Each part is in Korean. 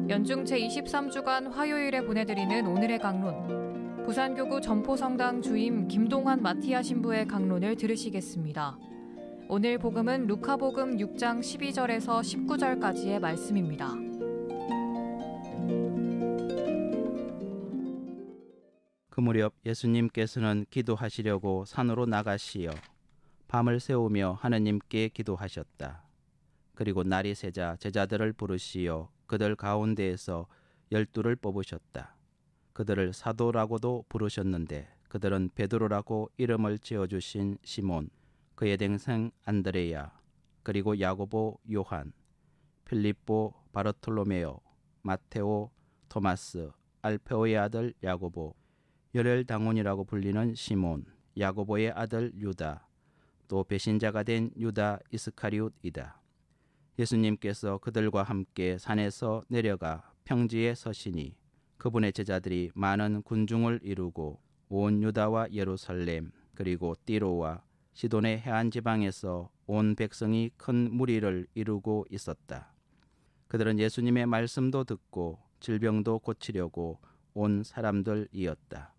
연중 제23주간 화요일에 보내드리는 오늘의 강론. 부산교구 점포성당 주임 김동환 마티아 신부의 강론을 들으시겠습니다. 오늘 복음은 루카복음 6장 12절에서 19절까지의 말씀입니다. 그 무렵 예수님께서는 기도하시려고 산으로 나가시어 밤을 새우며 하느님께 기도하셨다. 그리고 날이 새자 제자들을 부르시어 그들 가운데에서 12를 뽑으셨다. 그들을 사도라고도 부르셨는데 그들은 베드로라고 이름을 지어주신 시몬, 그의 동생 안드레야, 그리고 야고보, 요한, 필립보, 바르톨로메오, 마테오, 토마스, 알페오의 아들 야고보, 열혈당원이라고 불리는 시몬, 야고보의 아들 유다, 또 배신자가 된 유다 이스카리옷이다. 예수님께서 그들과 함께 산에서 내려가 평지에 서시니 그분의 제자들이 많은 군중을 이루고 온 유다와 예루살렘 그리고 띠로와 시돈의 해안 지방에서 온 백성이 큰 무리를 이루고 있었다. 그들은 예수님의 말씀도 듣고 질병도 고치려고 온 사람들이었다.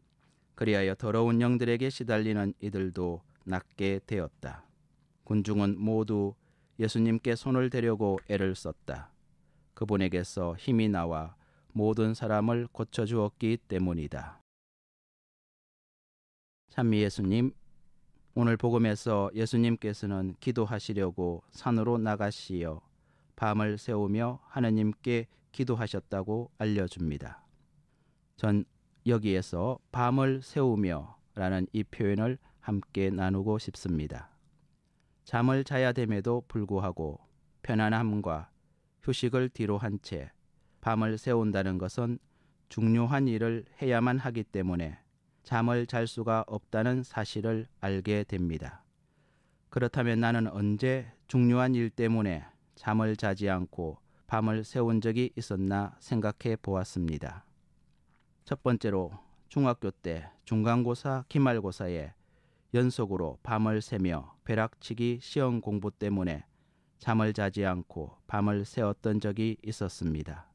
그리하여 더러운 영들에게 시달리는 이들도 낫게 되었다. 군중은 모두 예수님께 손을 대려고 애를 썼다. 그분에게서 힘이 나와 모든 사람을 고쳐주었기 때문이다. 찬미 예수님, 오늘 복음에서 예수님께서는 기도하시려고 산으로 나가시어 밤을 새우며 하느님께 기도하셨다고 알려줍니다. 전 여기에서 밤을 새우며 라는 이 표현을 함께 나누고 싶습니다. 잠을 자야 됨에도 불구하고 편안함과 휴식을 뒤로 한 채 밤을 새운다는 것은 중요한 일을 해야만 하기 때문에 잠을 잘 수가 없다는 사실을 알게 됩니다. 그렇다면 나는 언제 중요한 일 때문에 잠을 자지 않고 밤을 새운 적이 있었나 생각해 보았습니다. 첫 번째로 중학교 때 중간고사, 기말고사에 연속으로 밤을 새며 벼락치기 시험 공부 때문에 잠을 자지 않고 밤을 새웠던 적이 있었습니다.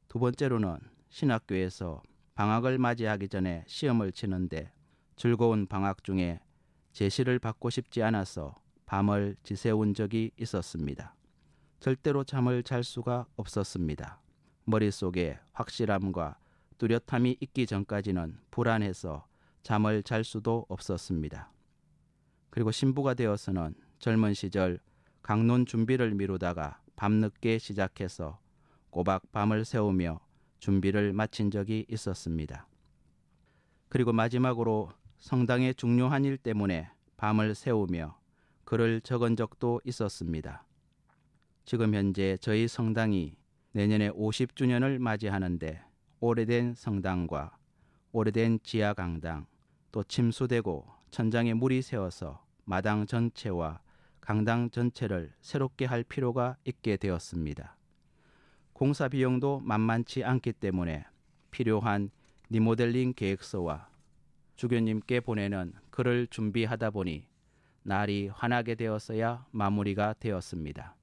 두 번째로는 신학교에서 방학을 맞이하기 전에 시험을 치는데 즐거운 방학 중에 제시를 받고 싶지 않아서 밤을 지새운 적이 있었습니다. 절대로 잠을 잘 수가 없었습니다. 머릿속에 확실함과 뚜렷함이 있기 전까지는 불안해서 잠을 잘 수도 없었습니다. 그리고 신부가 되어서는 젊은 시절 강론 준비를 미루다가 밤늦게 시작해서 꼬박 밤을 새우며 준비를 마친 적이 있었습니다. 그리고 마지막으로 성당의 중요한 일 때문에 밤을 새우며 글을 적은 적도 있었습니다. 지금 현재 저희 성당이 내년에 50주년을 맞이하는데 오래된 성당과 오래된 지하 강당, 또 침수되고 천장에 물이 새어서 마당 전체와 강당 전체를 새롭게 할 필요가 있게 되었습니다. 공사 비용도 만만치 않기 때문에 필요한 리모델링 계획서와 주교님께 보내는 글을 준비하다 보니 날이 환하게 되었어야 마무리가 되었습니다.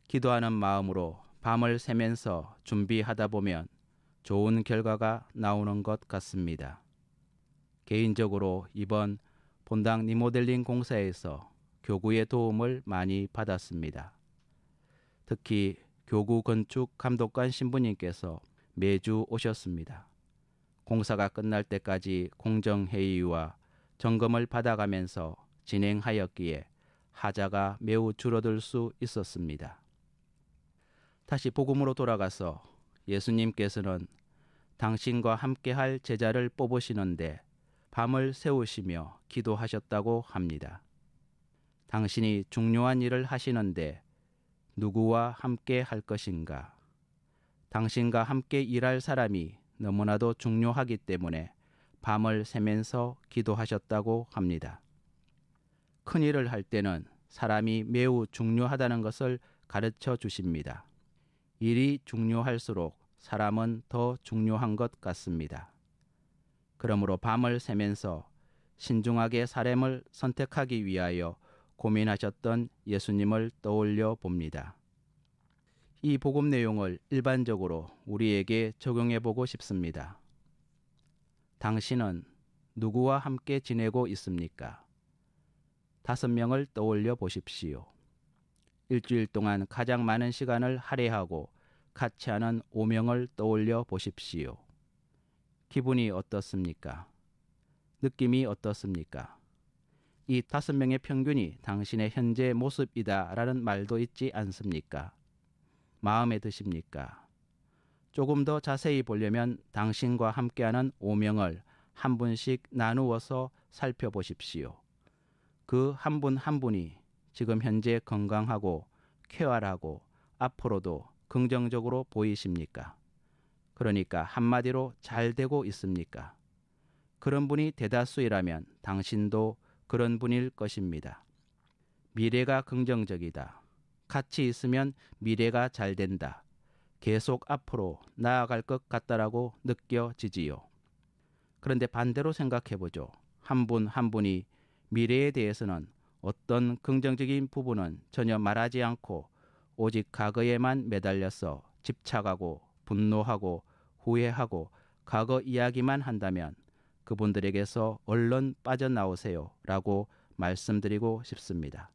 기도하는 마음으로 밤을 새면서 준비하다 보면 좋은 결과가 나오는 것 같습니다. 개인적으로 이번 본당 리모델링 공사에서 교구의 도움을 많이 받았습니다. 특히 교구 건축 감독관 신부님께서 매주 오셨습니다. 공사가 끝날 때까지 공정회의와 점검을 받아가면서 진행하였기에 하자가 매우 줄어들 수 있었습니다. 다시 복음으로 돌아가서 예수님께서는 당신과 함께할 제자를 뽑으시는데 밤을 새우시며 기도하셨다고 합니다. 당신이 중요한 일을 하시는데 누구와 함께 할 것인가? 당신과 함께 일할 사람이 너무나도 중요하기 때문에 밤을 새면서 기도하셨다고 합니다. 큰 일을 할 때는 사람이 매우 중요하다는 것을 가르쳐 주십니다. 일이 중요할수록 사람은 더 중요한 것 같습니다. 그러므로 밤을 새면서 신중하게 사람을 선택하기 위하여 고민하셨던 예수님을 떠올려 봅니다. 이 복음 내용을 일반적으로 우리에게 적용해 보고 싶습니다. 당신은 누구와 함께 지내고 있습니까? 5명을 떠올려 보십시오. 일주일 동안 가장 많은 시간을 할애하고 같이 하는 5명을 떠올려 보십시오. 기분이 어떻습니까? 느낌이 어떻습니까? 이 5명의 평균이 당신의 현재 모습이다라는 말도 있지 않습니까? 마음에 드십니까? 조금 더 자세히 보려면 당신과 함께하는 5명을 한 분씩 나누어서 살펴보십시오. 그 한 분 한 분이 지금 현재 건강하고 쾌활하고 앞으로도 긍정적으로 보이십니까? 그러니까 한마디로 잘 되고 있습니까? 그런 분이 대다수이라면 당신도 그런 분일 것입니다. 미래가 긍정적이다. 같이 있으면 미래가 잘 된다. 계속 앞으로 나아갈 것 같다라고 느껴지지요. 그런데 반대로 생각해보죠. 한 분 한 분이 미래에 대해서는 어떤 긍정적인 부분은 전혀 말하지 않고 오직 과거에만 매달려서 집착하고 분노하고 후회하고 과거 이야기만 한다면 그분들에게서 얼른 빠져나오세요 라고 말씀드리고 싶습니다.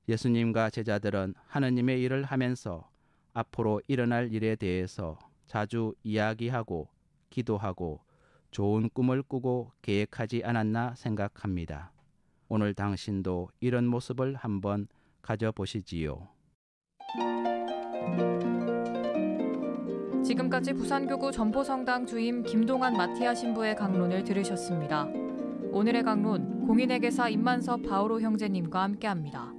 예수님과 제자들은 하느님의 일을 하면서 앞으로 일어날 일에 대해서 자주 이야기하고 기도하고 좋은 꿈을 꾸고 계획하지 않았나 생각합니다. 오늘 당신도 이런 모습을 한번 가져보시지요. 지금까지 부산교구 점포성당 주임 김동환 마티아 신부의 강론을 들으셨습니다. 오늘의 강론 공인회계사 임만섭 바오로 형제님과 함께합니다.